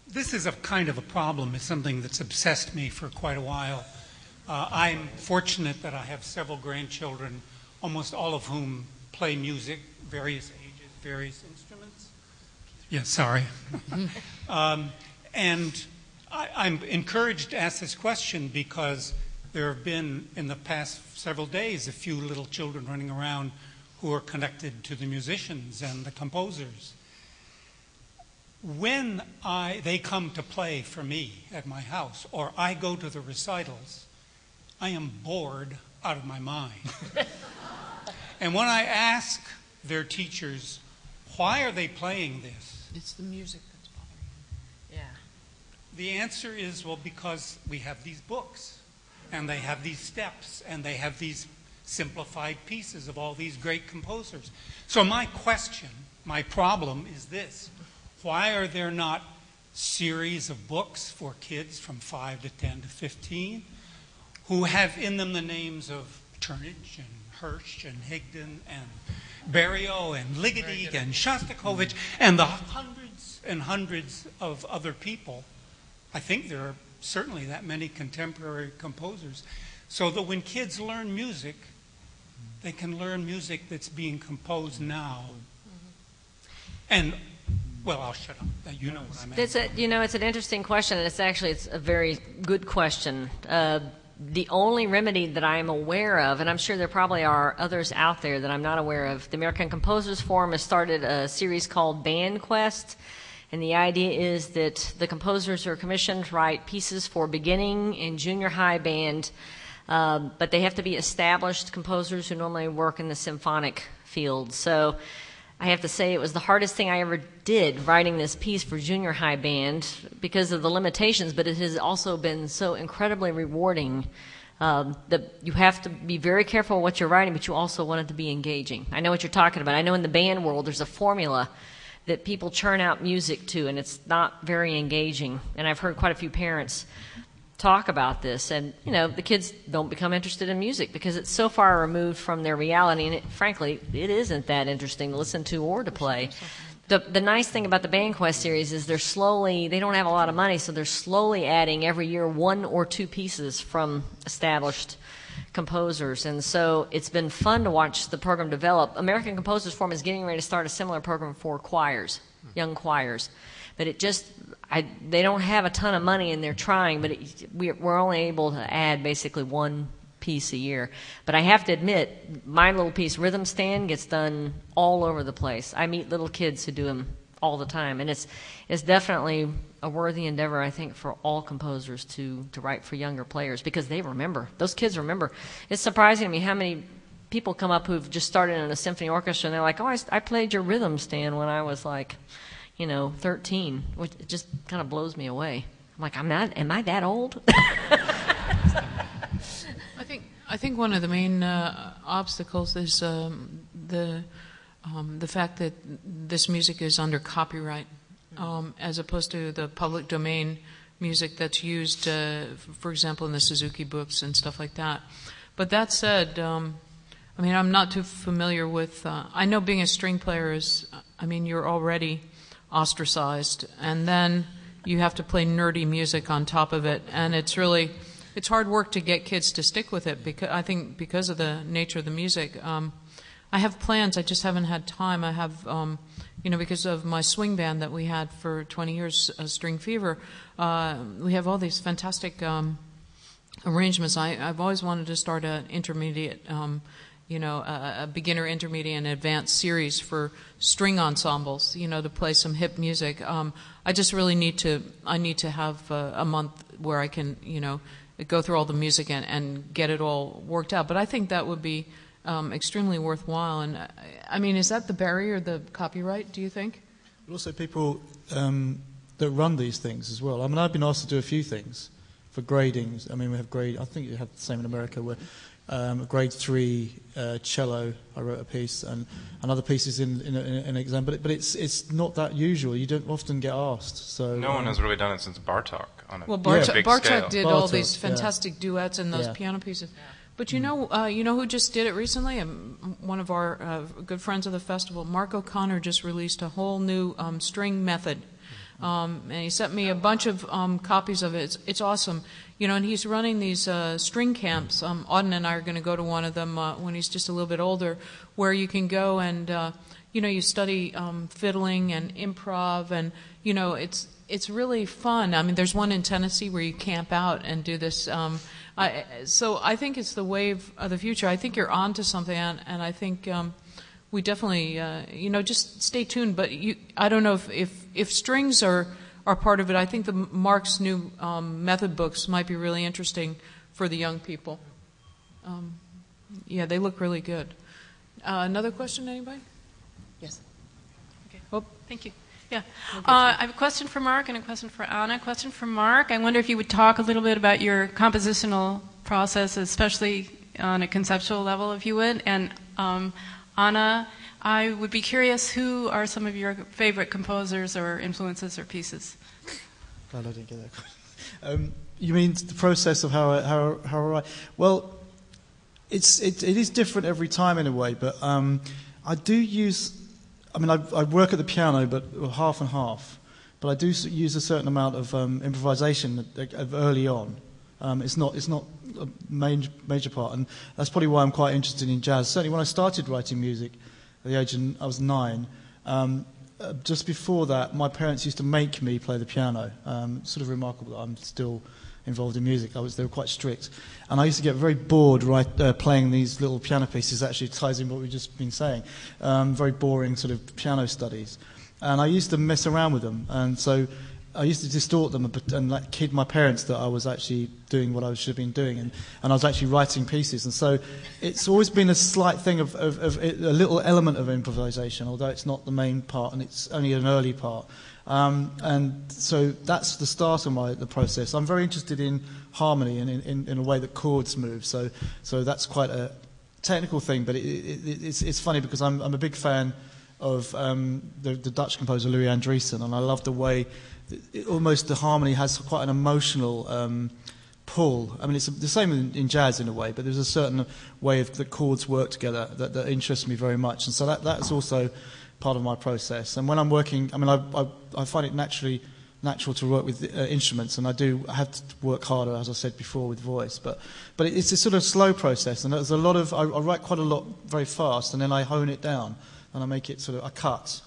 This is a kind of a problem. It's something that's obsessed me for quite a while. I'm fortunate that I have several grandchildren, almost all of whom play music, various ages, various instruments. Yeah, sorry. And I'm encouraged to ask this question because there have been, in the past several days, a few little children running around who are connected to the musicians and the composers. When they come to play for me at my house, or I go to the recitals, I am bored out of my mind. And when I ask their teachers, why are they playing this? It's the music that's bothering you. Yeah. The answer is, well, because we have these books, and they have these steps, and they have these simplified pieces of all these great composers. So my question, my problem is this. Why are there not series of books for kids from 5 to 10 to 15 who have in them the names of Turnage and Hirsch and Higdon and Berio and Ligeti and Shostakovich and the hundreds and hundreds of other people? I think there are certainly that many contemporary composers, so that when kids learn music, they can learn music that's being composed now. And, well, I'll shut up. You know what I mean. It's an interesting question, and it's a very good question. The only remedy that I'm aware of, and I'm sure there probably are others out there that I'm not aware of, the American Composers Forum has started a series called Band Quest, and the idea is that the composers are commissioned to write pieces for beginning and junior high band, but they have to be established composers who normally work in the symphonic field. So I have to say it was the hardest thing I ever did, writing this piece for junior high band because of the limitations, but it has also been so incredibly rewarding that you have to be very careful what you're writing, but you also want it to be engaging. I know what you're talking about. I know in the band world there's a formula that people churn out music to, and it's not very engaging. And I've heard quite a few parents talk about this, and the kids don't become interested in music because it's so far removed from their reality, and frankly it isn't that interesting to listen to or to play. The nice thing about the Band Quest series is they don't have a lot of money, so they're slowly adding every year 1 or 2 pieces from established composers, and so it's been fun to watch the program develop. American Composers Forum is getting ready to start a similar program for choirs, young choirs, but they don't have a ton of money and they're trying, but we're only able to add basically 1 piece a year. But I have to admit, my little piece, Rhythm Stand, gets done all over the place. I meet little kids who do them all the time, and it's definitely a worthy endeavor, I think, for all composers to write for younger players because they remember. Those kids remember. It's surprising to me how many people come up who've just started in a symphony orchestra and they're like, oh, I played your Rhythm Stand when I was like 13, which just kind of blows me away. I'm like, am I that old? I think one of the main obstacles is the fact that this music is under copyright, as opposed to the public domain music that's used, for example, in the Suzuki books and stuff like that. But that said, I'm not too familiar with. I know being a string player is. You're already ostracized, and then you have to play nerdy music on top of it, and it's hard work to get kids to stick with it because of the nature of the music. I have plans, I just haven't had time. I have because of my swing band that we had for 20 years, String Fever, we have all these fantastic arrangements. I've always wanted to start an intermediate a beginner, intermediate, and advanced series for string ensembles, to play some hip music. I just really need to have a month where I can, go through all the music and get it all worked out. But I think that would be extremely worthwhile. And I mean, is that the barrier, the copyright, do you think? But also people that run these things as well. I mean, I've been asked to do a few things for gradings. I mean, we have I think you have the same in America, where grade 3 cello, I wrote a piece, and other pieces in an exam. But it's not that usual. You don't often get asked. So no one has really done it since Bartók on a big Bartók scale. did all these fantastic duets and those piano pieces. But you know who just did it recently? One of our good friends of the festival, Mark O'Connor, just released a whole new string method. And he sent me a bunch of copies of it. It's awesome. And he's running these string camps. Auden and I are going to go to one of them when he's just a little bit older, where you can go and, you study fiddling and improv, and, it's really fun. I mean, there's one in Tennessee where you camp out and do this. So I think it's the wave of the future. I think you're on to something, and I think we definitely, just stay tuned. But I don't know if strings are part of it. I think the Mark's new method books might be really interesting for the young people. They look really good. Another question, anybody? Yes. Okay. Oh, thank you. Yeah. I have a question for Mark and a question for Anna. Question for Mark. I wonder if you would talk a little bit about your compositional process, especially on a conceptual level, if you would. And Anna, I would be curious, who are some of your favorite composers or influences or pieces? Glad I didn't get that question. You mean the process of how I write? Well, it is different every time in a way, but I do use. I mean, I work at the piano, but half and half. But I do use a certain amount of improvisation early on. It's not a major part, and that's probably why I'm quite interested in jazz. Certainly, when I started writing music at the age I was 9. Just before that, my parents used to make me play the piano. Sort of remarkable that I'm still involved in music. They were quite strict, and I used to get very bored playing these little piano pieces. Actually, ties in what we've just been saying. Very boring sort of piano studies, and I used to mess around with them, and so I used to distort them and kid my parents that I was actually doing what I should have been doing, and I was actually writing pieces. And so it's always been a slight thing of a little element of improvisation, although it's not the main part and it's only an early part. And so that's the start of the process. I'm very interested in harmony and in a way that chords move. So that's quite a technical thing, but it's funny because I'm a big fan of the Dutch composer Louis Andriessen, and I love the way almost the harmony has quite an emotional pull. I mean, it's the same in jazz in a way, but there's a certain way the chords work together that interests me very much, and so that's also part of my process. And when I'm working, I mean, I find it natural to work with instruments, and I have to work harder, as I said before, with voice. But it's a sort of slow process, and there's a lot of I write quite a lot very fast, and then I hone it down, and I make it sort of a cut.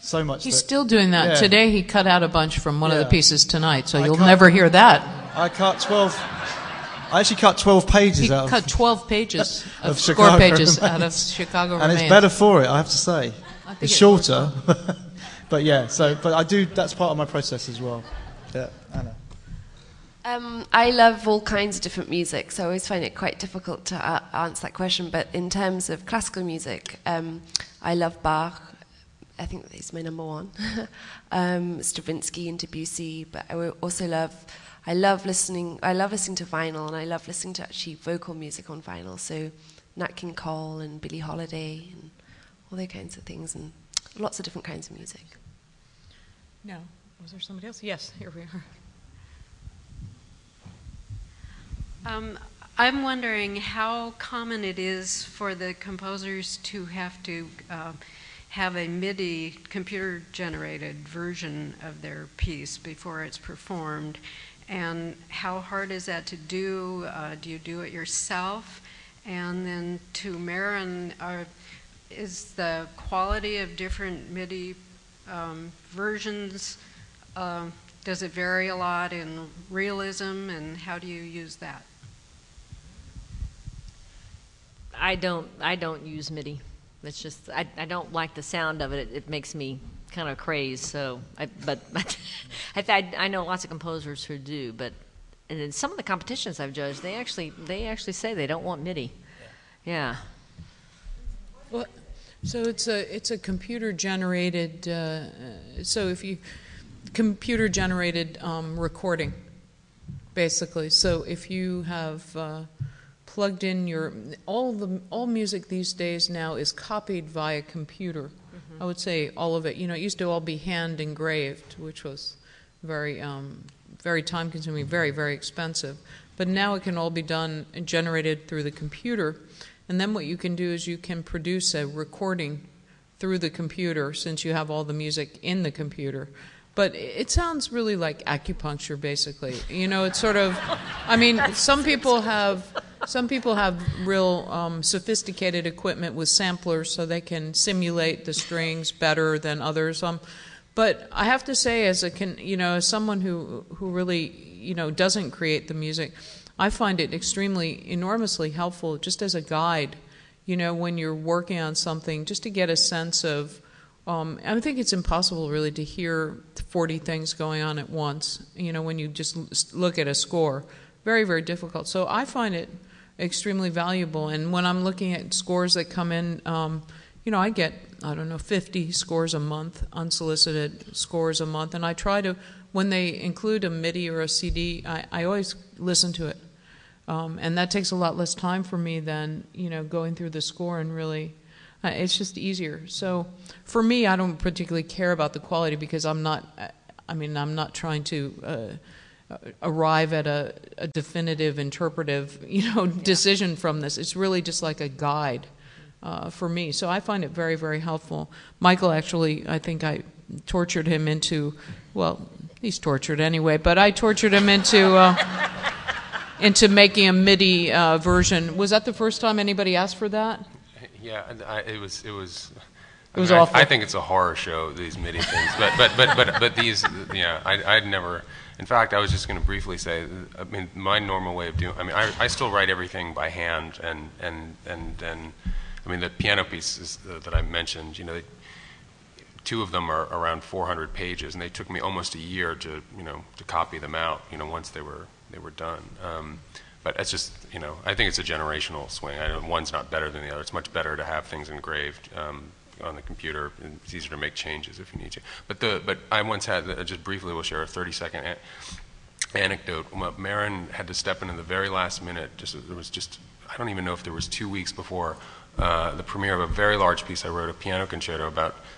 So much. He's still doing that. Yeah. Today he cut out a bunch from one of the pieces tonight, so you'll never hear that. I actually cut 12 pages he out of... He cut 12 pages of score pages out of Chicago And Remains. It's better for it, I have to say. It's shorter. But yeah, but I do, that's part of my process as well. Yeah, Anna. I love all kinds of different music, so I always find it quite difficult to answer that question. But in terms of classical music, I love Bach. I think he's my number one. Stravinsky and Debussy, but I also love listening to vinyl, and I love listening to actually vocal music on vinyl. So Nat King Cole and Billie Holiday and all those kinds of things, and lots of different kinds of music. No, was there somebody else? Yes, here we are. I'm wondering how common it is for the composers to have to have a MIDI computer-generated version of their piece before it's performed, and how hard is that to do? Do you do it yourself? And then to Maren, is the quality of different MIDI versions, does it vary a lot in realism, and how do you use that? I don't use MIDI. It's just I don't like the sound of it. It makes me kind of crazed. So, but I know lots of composers who do. But in some of the competitions I've judged, they actually say they don't want MIDI. Yeah. Well, so it's a computer generated. So if you computer generated recording, basically. So if you have plugged in all music these days now is copied via computer. I would say all of it. You know, it used to all be hand engraved, which was very very time consuming, very, very expensive. But now it can all be done and generated through the computer. And then what you can do is you can produce a recording through the computer, since you have all the music in the computer. But it sounds really like acupuncture, basically. You know, it's sort of, I mean, some people have real sophisticated equipment with samplers, so they can simulate the strings better than others. But I have to say, as someone who really doesn't create the music, I find it enormously helpful just as a guide. When you're working on something, just to get a sense of. I think it's impossible really to hear 40 things going on at once. When you just look at a score, very, very difficult. So I find it extremely valuable. And when I'm looking at scores that come in, I get 50 scores a month, unsolicited scores a month, and I try to, when they include a MIDI or a CD, I always listen to it, and that takes a lot less time for me than going through the score and really. It's just easier. So for me, I don't particularly care about the quality because I'm not trying to arrive at a definitive interpretive, decision from this. It's really just like a guide for me. So I find it very, very helpful. Michael actually, I think I tortured him into, well, he's tortured anyway, but I tortured him into making a MIDI version. Was that the first time anybody asked for that? Yeah, it was. It was awful. I think it's a horror show, these MIDI things. But these, I'd never. In fact, I was just going to briefly say. I mean, my normal way of doing. I mean, I still write everything by hand, and I mean, the piano pieces that I mentioned. Two of them are around 400 pages, and they took me almost a year to copy them out. Once they were done. But it's just, I think it's a generational swing. One's not better than the other. It's much better to have things engraved on the computer, and it's easier to make changes if you need to. But I once had, just briefly will share a 30-second anecdote. Marin had to step in the very last minute. I don't even know if there was 2 weeks before the premiere of a very large piece I wrote, a piano concerto,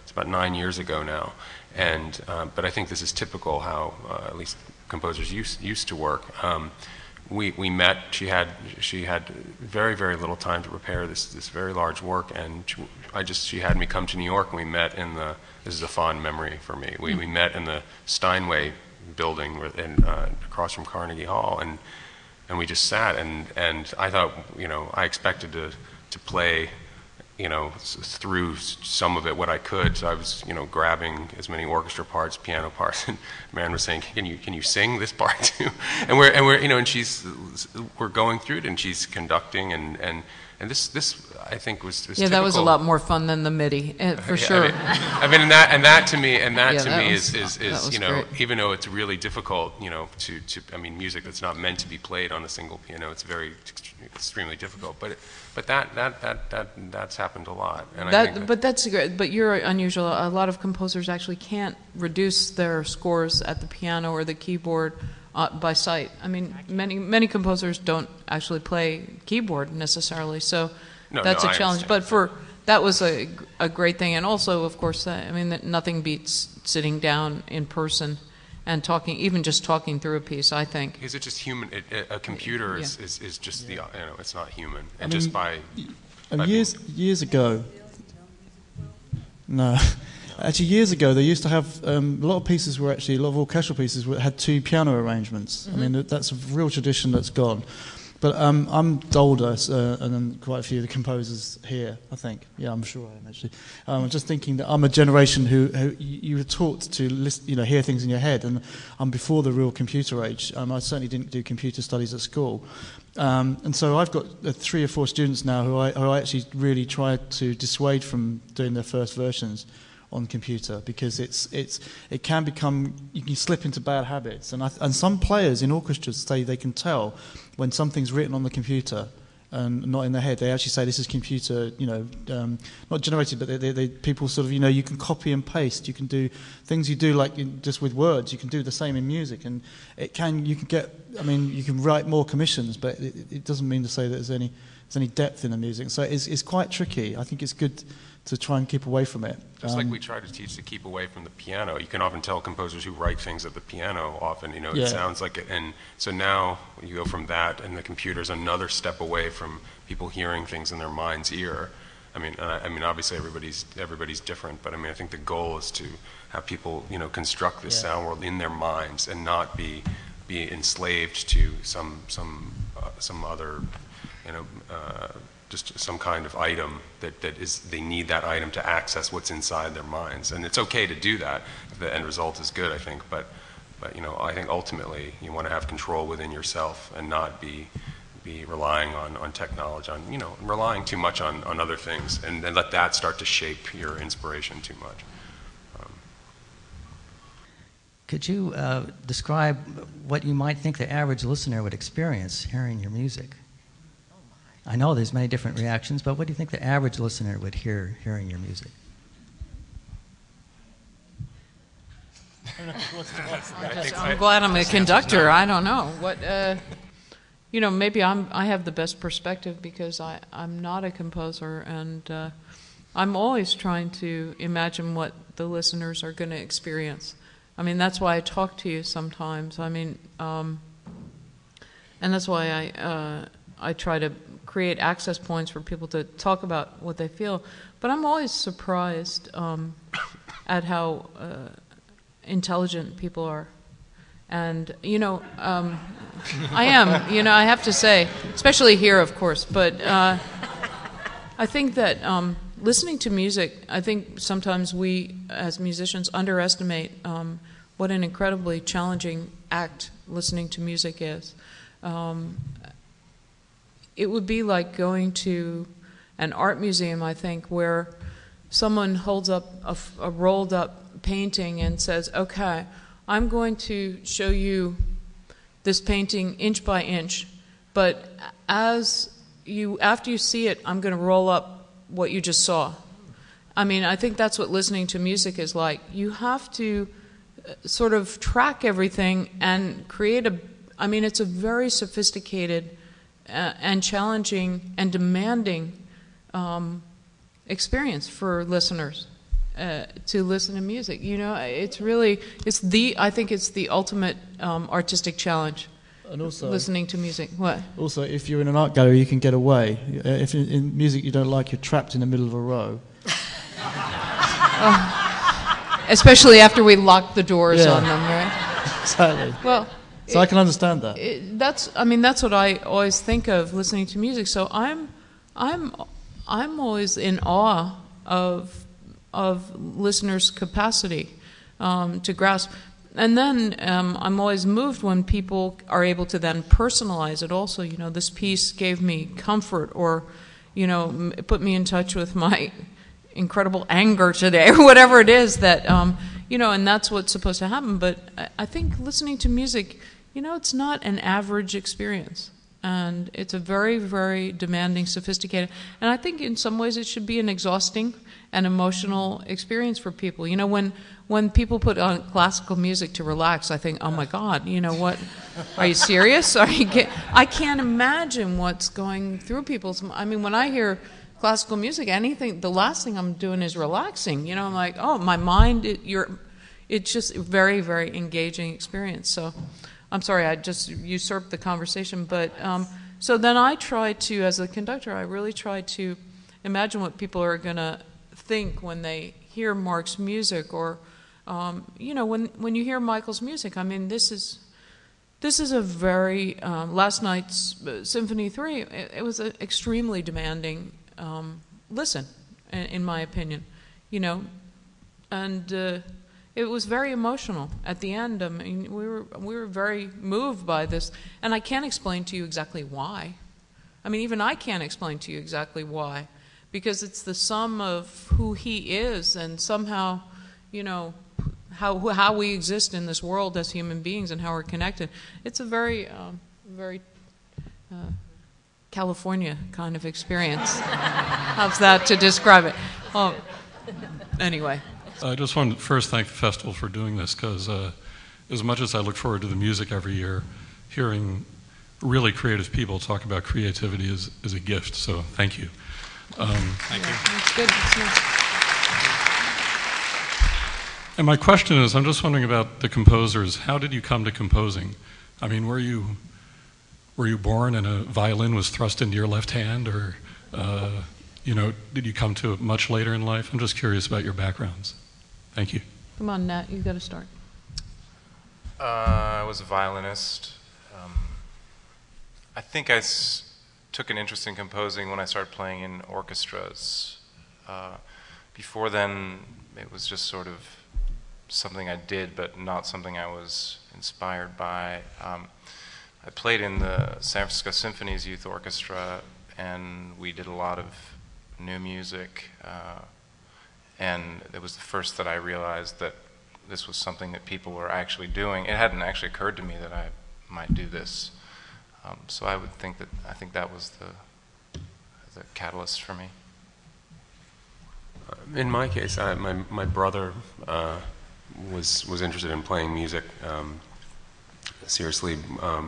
it's about 9 years ago now. And but I think this is typical how at least composers used to work. We met. She had very, very little time to prepare this very large work, and she had me come to New York, and we met in this is a fond memory for me. We met in the Steinway building across from Carnegie Hall, and we just sat, and I thought, I expected to play, through some of it what I could. So I was, grabbing as many orchestra parts, piano parts, and Marin was saying, "Can you sing this part too?" And we're and we're going through it, and she's conducting, and this I think was yeah, typical. that was a lot more fun than the MIDI for sure. I mean, and that to me is great. Even though it's really difficult, I mean, music that's not meant to be played on a single piano, it's extremely difficult. But that's happened a lot. And but that's great. But you're unusual. A lot of composers actually can't reduce their scores at the piano or the keyboard by sight. I mean, many composers don't actually play keyboard necessarily, so that's a challenge. But that was a great thing, and also, of course, nothing beats sitting down in person and talking, even just talking through a piece, I think. Because it's just human. A computer is just it's not human. And just by years ago. No. Actually, years ago, they used to have a lot of orchestral pieces had two piano arrangements. Mm-hmm. I mean, that's a real tradition that's gone. But I'm older, and then quite a few of the composers here, I think. Yeah, I'm sure I am, actually. I'm just thinking that I'm a generation who you were taught to listen, hear things in your head, and I'm before the real computer age. I certainly didn't do computer studies at school. And so I've got 3 or 4 students now who I actually really try to dissuade from doing their first versions on computer, because it can become, you can slip into bad habits, and some players in orchestras say they can tell when something's written on the computer and not in their head. They actually say this is computer, not generated, but they people sort of, you can copy and paste. You can do things you do like just with words. You can do the same in music, and you can write more commissions, but it doesn't mean to say that there's any depth in the music. So it's quite tricky. I think it's good to try and keep away from it. Just like we try to teach to keep away from the piano. You can often tell composers who write things at the piano often, it sounds like it. And so now you go from that, and the computer's another step away from people hearing things in their mind's ear. I mean, obviously everybody's different, but I think the goal is to have people, construct this sound world in their minds and not be enslaved to some other, just some kind of item that is, they need that item to access what's inside their minds. And it's okay to do that if the end result is good, I think. But I think ultimately you want to have control within yourself and not be relying on technology, relying too much on other things, and then let that start to shape your inspiration too much. Could you describe what you might think the average listener would experience hearing your music? I know there's many different reactions, but what do you think the average listener would hear hearing your music? I'm glad I'm a conductor. I don't know what. Maybe I have the best perspective because I'm not a composer, and I'm always trying to imagine what the listeners are going to experience. That's why I talk to you sometimes. And that's why I try to create access points for people to talk about what they feel. But I'm always surprised at how intelligent people are. And, I am, I have to say, especially here, of course. But I think that listening to music, I think sometimes we, as musicians, underestimate what an incredibly challenging act listening to music is. It would be like going to an art museum, I think, where someone holds up a rolled up painting and says, okay, I'm going to show you this painting inch by inch, but after you see it, I'm going to roll up what you just saw. I think that's what listening to music is like. You have to sort of track everything and create it's a very sophisticated and challenging and demanding experience for listeners to listen to music. I think it's the ultimate artistic challenge. And also listening to music. What? Also, if you're in an art gallery, you can get away. If in music you don't like, you're trapped in the middle of a row. Especially after we lock the doors on them, right? Exactly. Well. So I can understand that. That's what I always think of listening to music. So I'm always in awe of listeners' capacity to grasp. And then I'm always moved when people are able to then personalize it also. This piece gave me comfort, or it put me in touch with my incredible anger today, or whatever it is that and that's what's supposed to happen. But I think listening to music, it's not an average experience, and it's a very, very demanding, sophisticated, and I think in some ways it should be an exhausting and emotional experience for people. When people put on classical music to relax, I think, oh my God, what? Are you serious? I can't imagine what's going through people's. When I hear classical music, the last thing I'm doing is relaxing. I'm like, oh, my mind. It's just a very, very engaging experience. So, I'm sorry, I just usurped the conversation, but so then I try to, as a conductor, I really try to imagine what people are going to think when they hear Mark's music, or when you hear Michael's music. This this is a very, last night's Symphony 3, it was an extremely demanding listen, in my opinion, you know, and it was very emotional at the end. I mean, we were very moved by this, and I can't explain to you exactly why. I mean, even I can't explain to you exactly why, because it's the sum of who he is, and somehow, you know, how we exist in this world as human beings and how we're connected. It's a very, very California kind of experience. How's that to describe it? Oh, anyway. I just wanted to first thank the festival for doing this, because as much as I look forward to the music every year, hearing really creative people talk about creativity is a gift, so thank you. Thank you. It's good. It's nice. And my question is, I'm just wondering about the composers. How did you come to composing? I mean, were you born and a violin was thrust into your left hand, or you know, did you come to it much later in life? I'm just curious about your backgrounds. Thank you. Come on, Nat, you've got to start. I was a violinist. I think I took an interest in composing when I started playing in orchestras. Before then, it was just sort of something I did, but not something I was inspired by. I played in the San Francisco Symphony's youth orchestra, and we did a lot of new music. And it was the first that I realized that this was something that people were actually doing. It hadn't actually occurred to me that I might do this. So I think that was the catalyst for me. In my case, my brother was interested in playing music seriously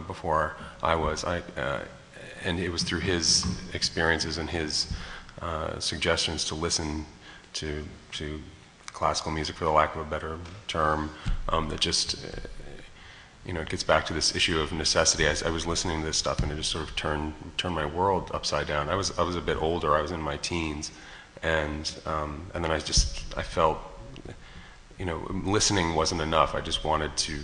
before I was. And it was through his experiences and his suggestions to listen to classical music, for the lack of a better term, that just you know, it gets back to this issue of necessity. I was listening to this stuff, and it just sort of turned my world upside down. I was a bit older. I was in my teens, and then I felt, you know, listening wasn't enough. I just wanted to.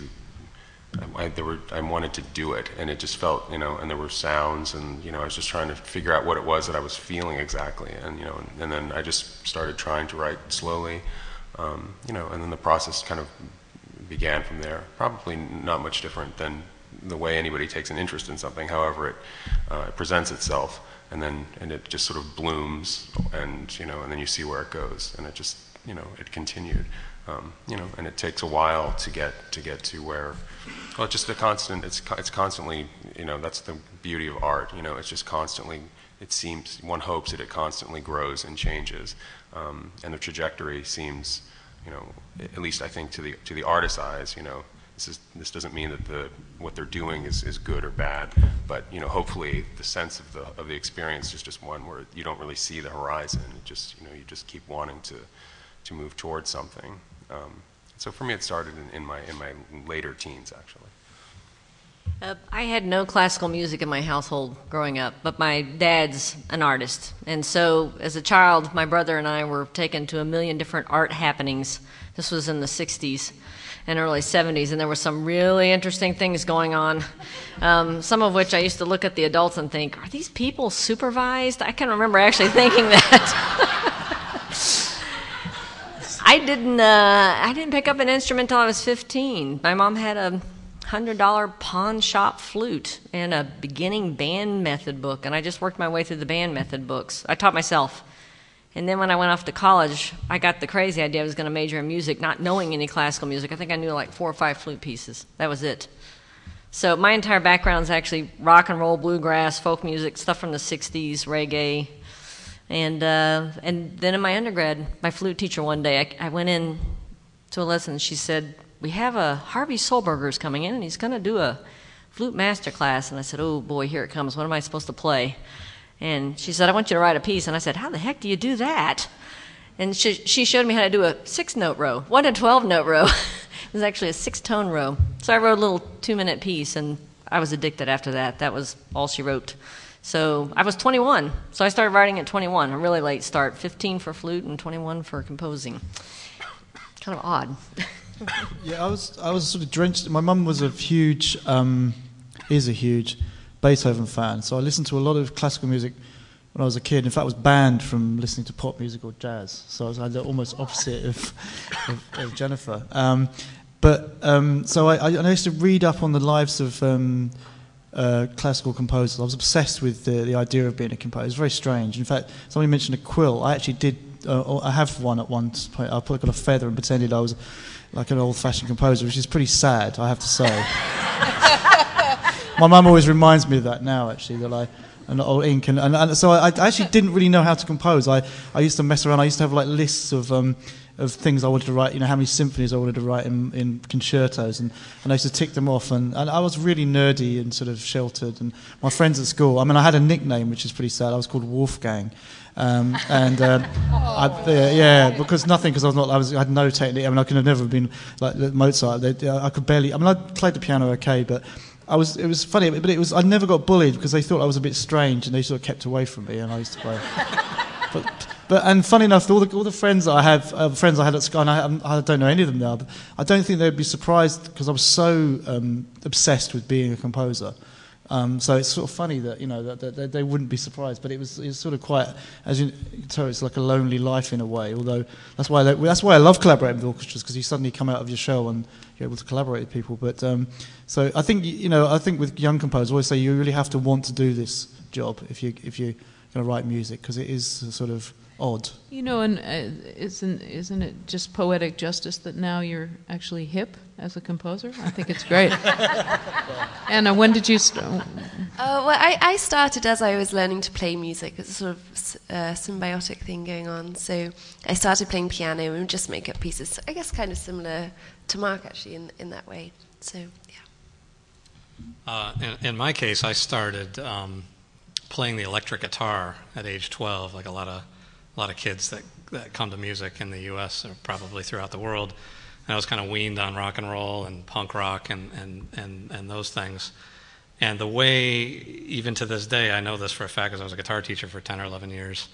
I wanted to do it, and it just felt, you know, and there were sounds, and, you know, I was just trying to figure out what it was that I was feeling exactly, and, you know, and then I just started trying to write slowly, you know, and then the process kind of began from there. Probably not much different than the way anybody takes an interest in something. However, it presents itself, and it just sort of blooms, and, you know, and then you see where it goes, and it just, you know, it continued. You know, and it takes a while to get to where, well, it's just a constant. It's constantly, you know, that's the beauty of art. You know, it's just constantly. It seems, one hopes that it constantly grows and changes, and the trajectory seems, you know, at least I think to the artist's eyes, you know, this doesn't mean that what they're doing is good or bad, but, you know, hopefully the sense of the experience is just one where you don't really see the horizon. It just, you know, you just keep wanting to move towards something. So for me, it started in my later teens, actually. I had no classical music in my household growing up, but my dad's an artist. And so as a child, my brother and I were taken to a million different art happenings. This was in the 60s and early 70s, and there were some really interesting things going on, some of which I used to look at the adults and think, are these people supervised? I can remember actually thinking that. I didn't pick up an instrument until I was 15. My mom had a $100 pawn shop flute and a beginning band method book, and I just worked my way through the band method books. I taught myself. And then when I went off to college, I got the crazy idea I was going to major in music, not knowing any classical music. I think I knew like 4 or 5 flute pieces. That was it. So my entire background is actually rock and roll, bluegrass, folk music, stuff from the 60s, reggae. And then in my undergrad, my flute teacher one day, I went in to a lesson. She said, we have a Harvey Solberger's coming in, and he's going to do a flute master class. And I said, oh boy, here it comes. What am I supposed to play? And she said, I want you to write a piece. And I said, how the heck do you do that? And she showed me how to do a 6-note row, 1 and 12-note row. It was actually a 6-tone row. So I wrote a little 2-minute piece, and I was addicted after that. That was all she wrote. So I was 21, so I started writing at 21, a really late start, 15 for flute and 21 for composing. Kind of odd. Yeah, I was sort of drenched. My mum was is a huge Beethoven fan, so I listened to a lot of classical music when I was a kid. In fact, I was banned from listening to pop music or jazz, so I was the almost opposite of Jennifer. So I used to read up on the lives of classical composers. I was obsessed with the idea of being a composer. It was very strange. In fact, somebody mentioned a quill. I actually did. I have one at one point. I got a feather and pretended I was like an old-fashioned composer, which is pretty sad, I have to say. My mum always reminds me of that now, actually, that an old ink. And so I actually didn't really know how to compose. I used to mess around. I used to have like lists of things I wanted to write, how many symphonies I wanted to write in concertos, and I used to tick them off, and I was really nerdy and sort of sheltered, and my friends at school, I had a nickname which is pretty sad. I was called Wolfgang, because I had no technique. I could have never been like Mozart. I could barely, I played the piano okay, but it was funny, but I never got bullied because they thought I was a bit strange, and they sort of kept away from me, and I used to play. And funny enough, all the friends that I have, friends I had at school, and I don't know any of them now, but I don't think they'd be surprised because I was so obsessed with being a composer. So it's sort of funny that that they wouldn't be surprised, but it's sort of quite, as you tell, it's like a lonely life in a way. Although that's why I love collaborating with orchestras, because you suddenly come out of your shell and you're able to collaborate with people. But so I think I think with young composers, I always say you really have to want to do this job if you're going to write music, because it is sort of odd. And isn't it just poetic justice that now you're actually hip as a composer? I think it's great. Anna, when did you start? I started as I was learning to play music. It's a sort of symbiotic thing going on. So I started playing piano and just make up pieces. I guess kind of similar to Mark, actually, in that way. So, yeah. In my case, I started playing the electric guitar at age 12, like a lot of kids that come to music in the U.S. or probably throughout the world. And I was kind of weaned on rock and roll and punk rock and those things. And the way, even to this day, I know this for a fact because I was a guitar teacher for 10 or 11 years,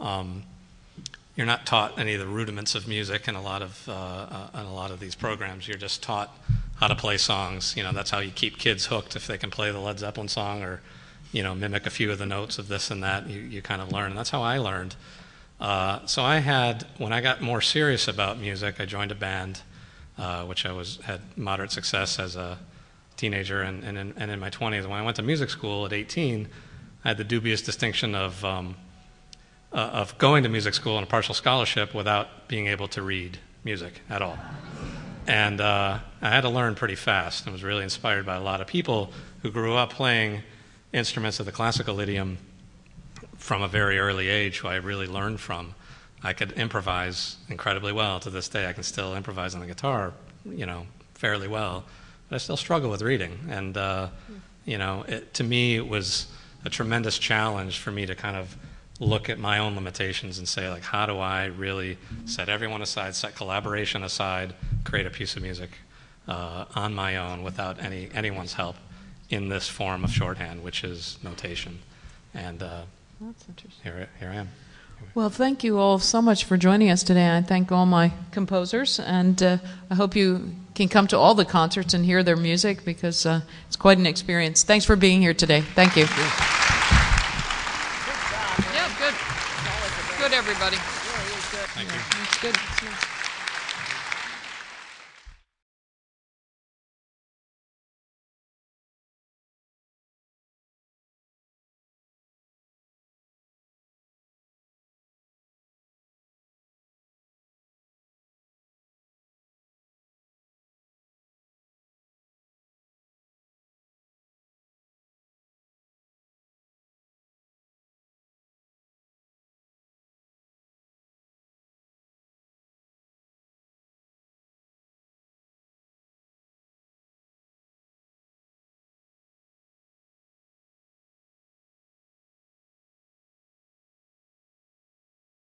you're not taught any of the rudiments of music in a lot of these programs. You're just taught how to play songs. That's how you keep kids hooked. If they can play the Led Zeppelin song or mimic a few of the notes of this and that, you kind of learn. And that's how I learned. So when I got more serious about music, I joined a band, which had moderate success as a teenager and in my 20s. When I went to music school at 18, I had the dubious distinction of going to music school on a partial scholarship without being able to read music at all. And I had to learn pretty fast. I was really inspired by a lot of people who grew up playing instruments of the classical idiom from a very early age, who I really learned from. I could improvise incredibly well. To this day, I can still improvise on the guitar, fairly well. But I still struggle with reading. And, to me, it was a tremendous challenge for me to kind of look at my own limitations and say, like, how do I really set everyone aside, set collaboration aside, create a piece of music on my own without anyone's help in this form of shorthand, which is notation. And that's interesting. Here I am. Well, thank you all so much for joining us today. I thank all my composers, and I hope you can come to all the concerts and hear their music, because it's quite an experience. Thanks for being here today. Thank you. Yeah, good. Good, everybody. Thank you. It's good. It's nice.